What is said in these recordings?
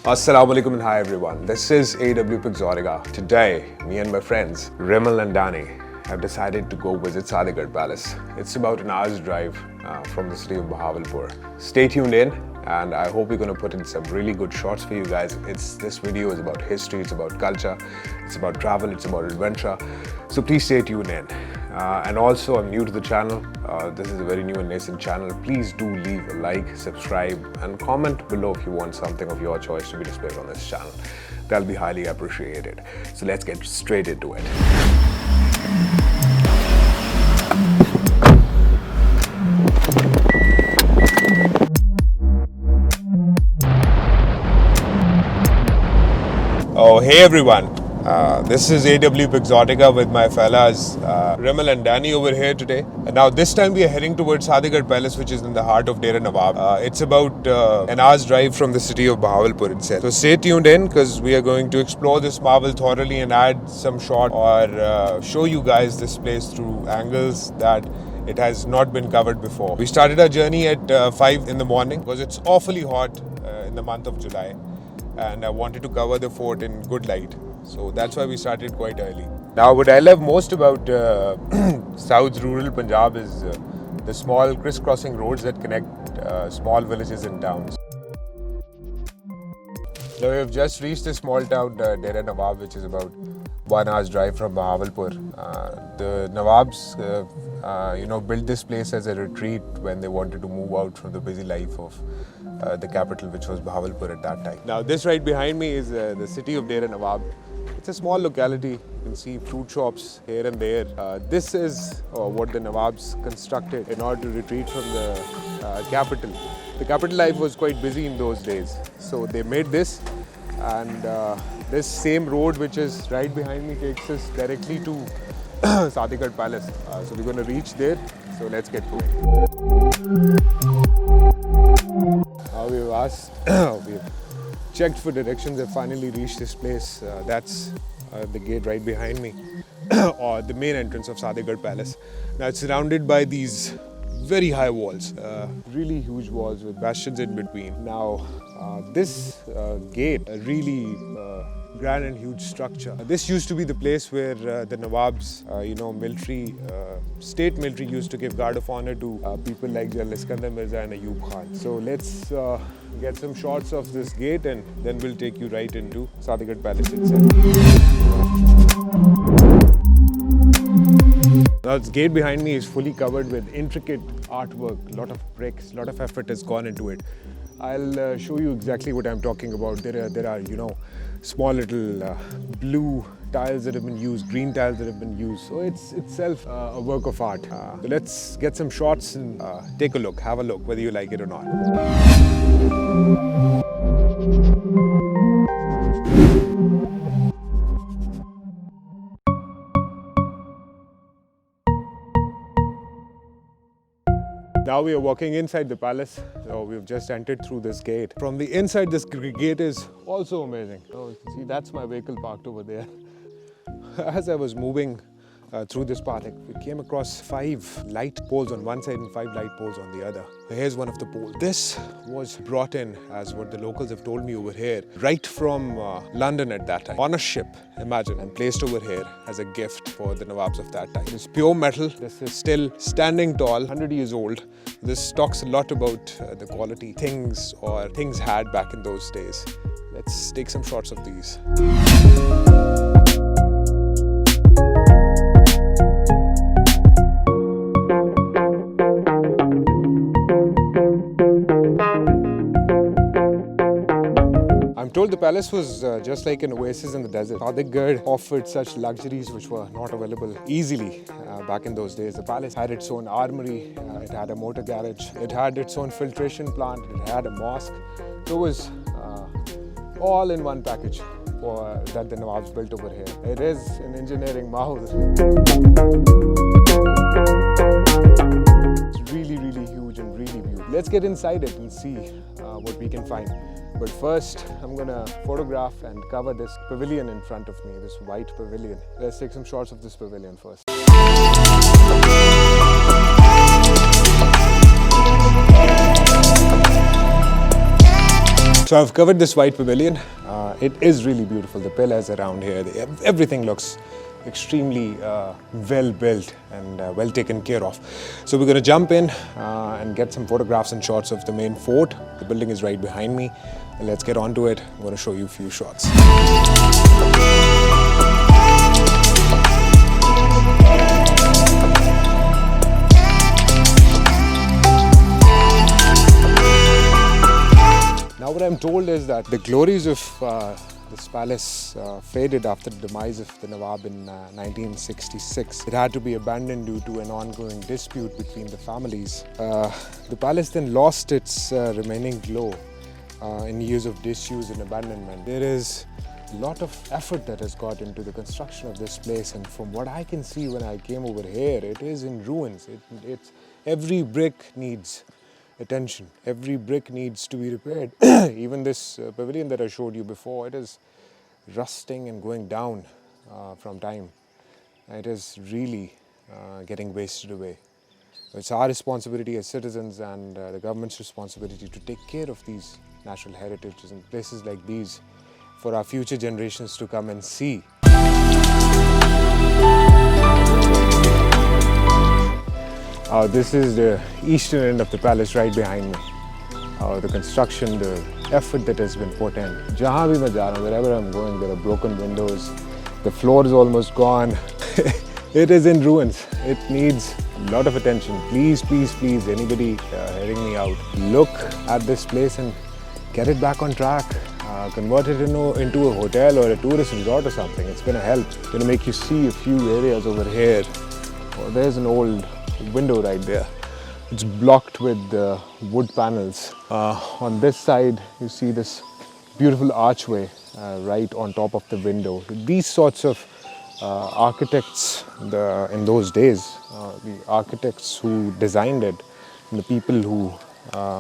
Assalamu alaikum and hi everyone. This is AW.Pixotica. Today, me and my friends, Rimal and Danny, have decided to go visit SADIQGARH Palace. It's about an hour's drive from the city of Bahawalpur. Stay tuned in and I hope we're going to put in some really good shots for you guys. This video is about history, it's about culture, it's about travel, it's about adventure. So please stay tuned in. And also, I'm new to the channel. This is a very new and nascent channel. Please do leave a like, subscribe and comment below if you want something of your choice to be displayed on this channel. That'll be highly appreciated. So let's get straight into it. Oh, hey everyone. This is AW.Pixotica with my fellas Rimal and Danny over here today. And now this time we are heading towards SADIQGARH Palace, which is in the heart of Dera Nawab. It's about an hour's drive from the city of Bahawalpur itself. So stay tuned in because we are going to explore this marvel thoroughly and add some shot or show you guys this place through angles that it has not been covered before. We started our journey at 5 in the morning because it's awfully hot in the month of July. And I wanted to cover the fort in good light. So that's why we started quite early. Now what I love most about South's rural Punjab is the small crisscrossing roads that connect small villages and towns. Now we have just reached the small town Dera Nawab, which is about 1 hour's drive from Bahawalpur. The Nawabs built this place as a retreat when they wanted to move out from the busy life of the capital, which was Bahawalpur at that time. Now this right behind me is the city of Dera Nawab. It's a small locality. You can see fruit shops here and there. This is what the Nawabs constructed in order to retreat from the capital. The capital life was quite busy in those days. So they made this, and this same road which is right behind me takes us directly to SADIQGARH Palace. So we're going to reach there. So let's get going. We've checked for directions and finally reached this place. That's the gate right behind me, or the main entrance of SADIQGARH Palace. Now it's surrounded by these very high walls, really huge walls with bastions in between. Now this gate, a really grand and huge structure. This used to be the place where the Nawabs, military, state military used to give guard of honor to people like General Mirza and Ayub Khan. So let's get some shots of this gate and then we'll take you right into SADIQGARH Palace itself. Now this gate behind me is fully covered with intricate artwork, a lot of bricks, a lot of effort has gone into it. I'll show you exactly what I'm talking about. There are small little blue tiles that have been used, green tiles that have been used. So it's itself a work of art. So let's get some shots and take a look, have a look, whether you like it or not. Now we are walking inside the palace. So we've just entered through this gate. From the inside, this gate is also amazing. Oh, you can see that's my vehicle parked over there. As I was moving through this path, we came across 5 light poles on one side and 5 light poles on the other. Here's one of the poles. This was brought in, as what the locals have told me over here, right from London at that time, on a ship, imagine, and placed over here as a gift for the Nawabs of that time. It's pure metal. This is still standing tall, 100 years old. This talks a lot about the quality things had back in those days. Let's take some shots of these. I'm told the palace was just like an oasis in the desert. SADIQGARH offered such luxuries which were not available easily back in those days. The palace had its own armory, it had a motor garage, it had its own filtration plant, it had a mosque. So it was all in one package that the Nawabs built over here. It is an engineering marvel. It's really, really huge and really beautiful. Let's get inside it and see what we can find. But first, I'm gonna photograph and cover this pavilion in front of me, this white pavilion. Let's take some shots of this pavilion first. So I've covered this white pavilion. It is really beautiful. The pillars around here, everything looks extremely well built and well taken care of. So we're going to jump in and get some photographs and shots of the main fort. The building is right behind me. Let's get on to it. I'm going to show you a few shots. Now what I'm told is that the glories of this palace faded after the demise of the Nawab in 1966. It had to be abandoned due to an ongoing dispute between the families. The palace then lost its remaining glow in years of disuse and abandonment. There is a lot of effort that has got into the construction of this place, and from what I can see when I came over here, it is in ruins. Every brick needs attention. Every brick needs to be repaired. Even this pavilion that I showed you before, it is rusting and going down from time. It is really getting wasted away. It's our responsibility as citizens and the government's responsibility to take care of these natural heritages and places like these for our future generations to come and see. This is the eastern end of the palace right behind me. The construction, the effort that has been put in. Jahan bhi main ja raha hu, wherever I'm going, there are broken windows. The floor is almost gone. It is in ruins. It needs a lot of attention. Please, please, please, anybody hearing me out, look at this place and get it back on track. Convert it into a hotel or a tourist resort or something. It's going to help. It's going to make you see a few areas over here. Oh, there's an old window right there. It's blocked with wood panels. On this side, you see this beautiful archway right on top of the window. These sorts of architects in those days, the architects who designed it, and the people who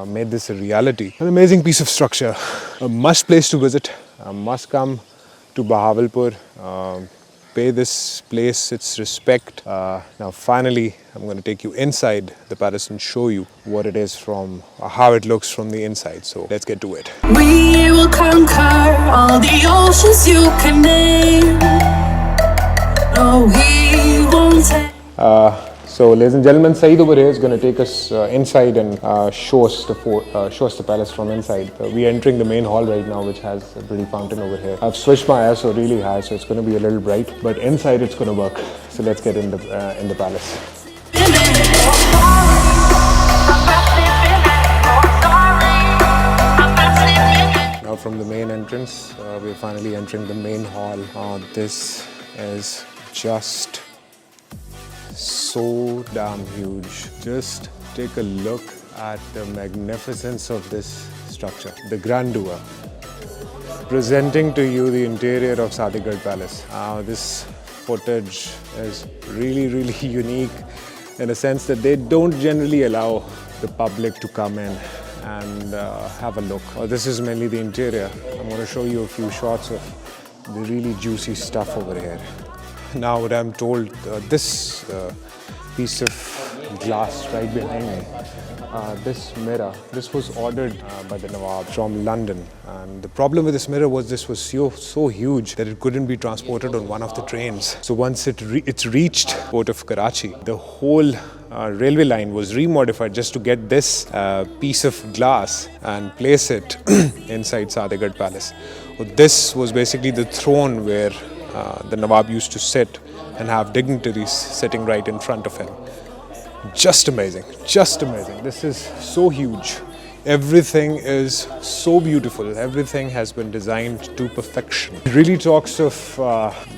made this a reality. An amazing piece of structure. A must place to visit. Must come to Bahawalpur. Pay this place its respect. Now finally, I'm going to take you inside the palace and show you what it is from, how it looks from the inside. So let's get to it. We will conquer all the oceans you can name. No, we won't take. So ladies and gentlemen, Saeed over here is going to take us inside and show us the palace from inside. We are entering the main hall right now, which has a pretty fountain over here. I've switched my ISO really high, so it's going to be a little bright, but inside it's going to work. So let's get in the palace. Now from the main entrance, we're finally entering the main hall. This is just so damn huge. Just take a look at the magnificence of this structure, the grandeur. Presenting to you the interior of SADIQGARH Palace. This footage is really, really unique in a sense that they don't generally allow the public to come in and have a look. This is mainly the interior. I'm going to show you a few shots of the really juicy stuff over here. Now what I'm told, this piece of glass right behind me, this mirror, this was ordered by the Nawab from London, and the problem with this mirror was this was so huge that it couldn't be transported on one of the trains. So once it's reached port of Karachi, the whole railway line was remodified just to get this piece of glass and place it inside SADIQGARH Palace. So this was basically the throne where the Nawab used to sit and have dignitaries sitting right in front of him. Just amazing, just amazing. This is so huge. Everything is so beautiful. Everything has been designed to perfection. It really talks of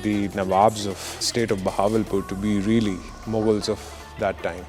the Nawabs of state of Bahawalpur to be really Mughals of that time.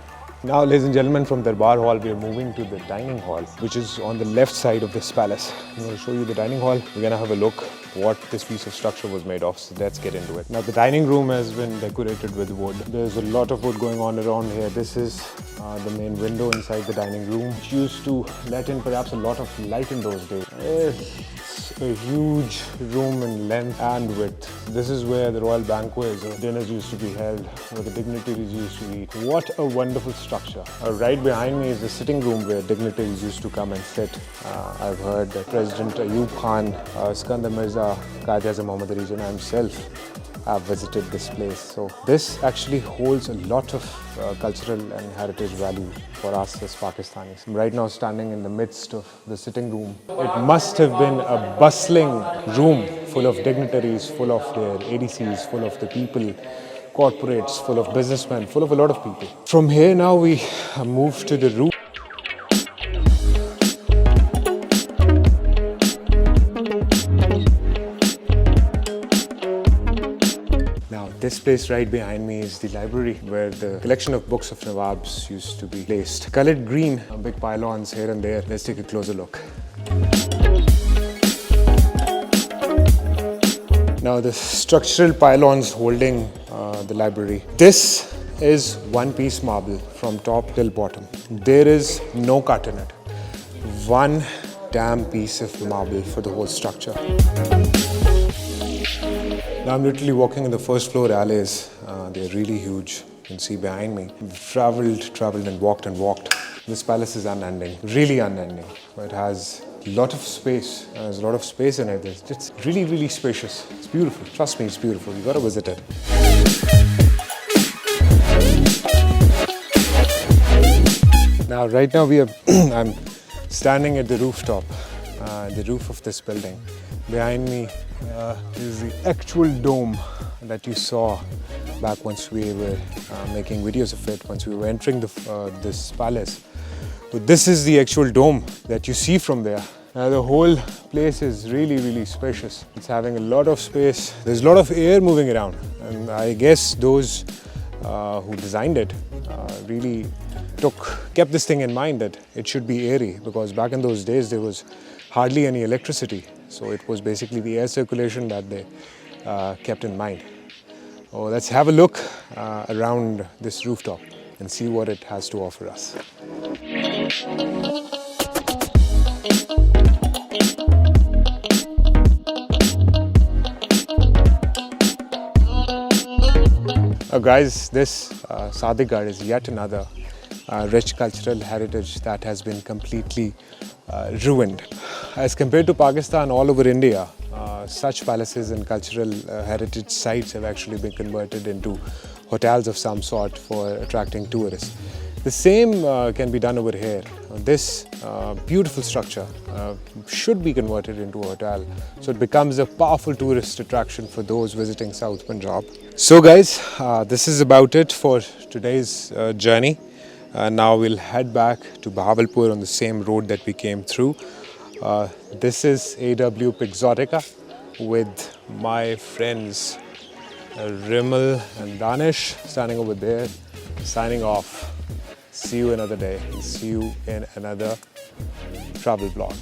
Now, ladies and gentlemen, from Darbar Hall, we are moving to the dining hall, which is on the left side of this palace. I'm going to show you the dining hall. We're going to have a look what this piece of structure was made of. So let's get into it. Now, the dining room has been decorated with wood. There's a lot of wood going on around here. This is the main window inside the dining room, which used to let in perhaps a lot of light in those days. It's a huge room in length and width. This is where the royal banquets or dinners used to be held, where the dignitaries used to eat. What a wonderful structure. Right behind me is the sitting room where dignitaries used to come and sit. I've heard that President Ayub Khan, Skandar Mirza, Qaid-e-Azam Muhammad Ali Jinnah himself have visited this place. So this actually holds a lot of cultural and heritage value for us as Pakistanis. I'm right now standing in the midst of the sitting room. It must have been a bustling room full of dignitaries, full of their ADCs, full of the people, corporates, full of businessmen, full of a lot of people. From here now we move to the roof. This place right behind me is the library where the collection of books of Nawabs used to be placed. Colored green, big pylons here and there. Let's take a closer look. Now the structural pylons holding the library. This is one-piece marble from top till bottom. There is no cut in it. One damn piece of marble for the whole structure. Now I'm literally walking in the first floor alleys. They're really huge. You can see behind me. We've traveled and walked. This palace is unending, really unending. It has a lot of space. There's a lot of space in it. It's really, really spacious. It's beautiful. Trust me, it's beautiful. You gotta visit it. Now, right now I'm standing at the rooftop, the roof of this building. Behind me is the actual dome that you saw back once we were making videos of it, once we were entering this palace. So this is the actual dome that you see from there. Now the whole place is really, really spacious. It's having a lot of space. There's a lot of air moving around, and I guess those who designed it really kept this thing in mind that it should be airy, because back in those days there was hardly any electricity. So it was basically the air circulation that they kept in mind. Oh, let's have a look around this rooftop and see what it has to offer us. Guys, this SADIQGARH is yet another rich cultural heritage that has been completely ruined. As compared to Pakistan, all over India, such palaces and cultural heritage sites have actually been converted into hotels of some sort for attracting tourists. The same can be done over here. This beautiful structure should be converted into a hotel, so it becomes a powerful tourist attraction for those visiting South Punjab. So guys, this is about it for today's journey. Now we'll head back to Bahawalpur on the same road that we came through. This is AW.Pixotica with my friends Rimal and Danish standing over there, signing off. See you another day. See you in another travel vlog.